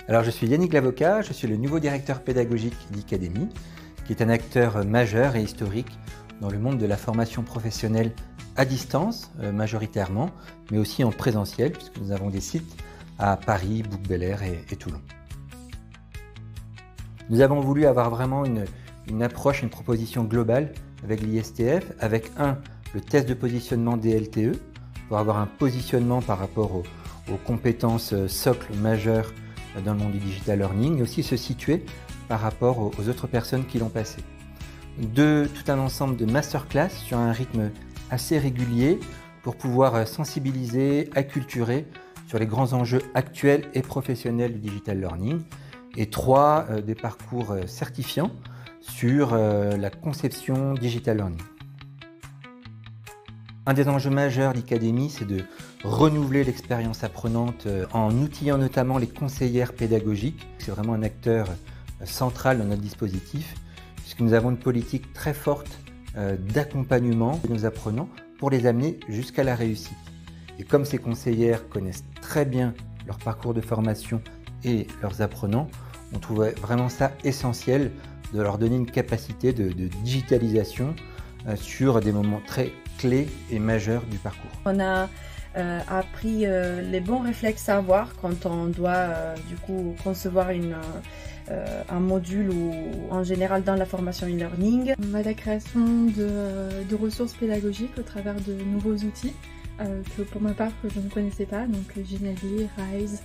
Alors je suis Yannick Lavocat, je suis le nouveau directeur pédagogique d'Icademy, qui est un acteur majeur et historique dans le monde de la formation professionnelle à distance, majoritairement, mais aussi en présentiel, puisque nous avons des sites à Paris, Bouc-Bel-Air et Toulon. Nous avons voulu avoir vraiment une approche, une proposition globale avec l'ISTF, avec le test de positionnement DLTE, pour avoir un positionnement par rapport aux compétences socles majeures dans le monde du digital learning, et aussi se situer par rapport aux autres personnes qui l'ont passé. Tout un ensemble de masterclass sur un rythme assez régulier pour pouvoir sensibiliser, acculturer sur les grands enjeux actuels et professionnels du digital learning, et 3 des parcours certifiants sur la conception digital learning. Un des enjeux majeurs d'Icademy, c'est de renouveler l'expérience apprenante en outillant notamment les conseillères pédagogiques. C'est vraiment un acteur central dans notre dispositif, puisque nous avons une politique très forte d'accompagnement de nos apprenants pour les amener jusqu'à la réussite. Et comme ces conseillères connaissent très bien leur parcours de formation et leurs apprenants, on trouvait vraiment ça essentiel de leur donner une capacité de digitalisation sur des moments très clés et majeurs du parcours. On a appris les bons réflexes à avoir quand on doit du coup concevoir un module ou en général dans la formation e-learning. On a la création de ressources pédagogiques au travers de nouveaux outils que pour ma part que je ne connaissais pas, donc Genially, Rise.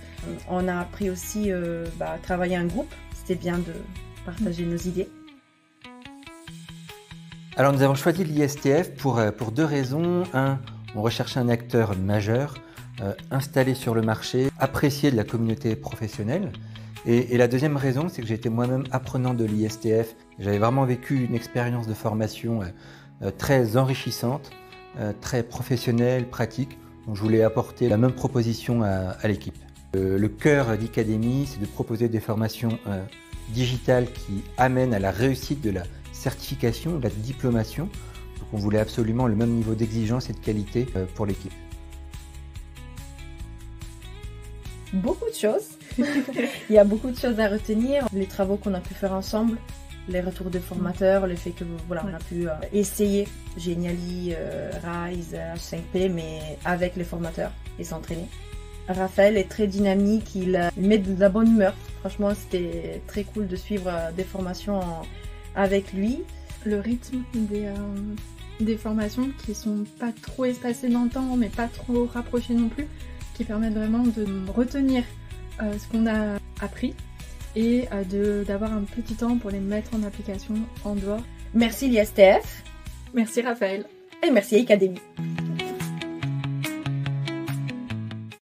On a appris aussi à travailler en groupe, c'était bien de partager nos idées. Alors nous avons choisi l'ISTF pour 2 raisons. On recherchait un acteur majeur, installé sur le marché, apprécié de la communauté professionnelle. Et la deuxième raison, c'est que j'étais moi-même apprenant de l'ISTF. J'avais vraiment vécu une expérience de formation très enrichissante, très professionnelle, pratique. Donc je voulais apporter la même proposition à l'équipe. Le cœur d'Icademy, c'est de proposer des formations digitales qui amènent à la réussite de la certification, de la diplomation. Donc on voulait absolument le même niveau d'exigence et de qualité pour l'équipe. Beaucoup de choses. Il y a beaucoup de choses à retenir. Les travaux qu'on a pu faire ensemble, les retours des formateurs, le fait que voilà, on a pu essayer Genially, Rise, H5P, mais avec les formateurs et s'entraîner. Raphaël est très dynamique, il met de la bonne humeur. Franchement, c'était très cool de suivre des formations avec lui. Le rythme des formations qui sont pas trop espacées dans le temps, mais pas trop rapprochées non plus, qui permettent vraiment de retenir ce qu'on a appris et d'avoir un petit temps pour les mettre en application en dehors. Merci l'ISTF. Merci Raphaël. Et merci à Icademy.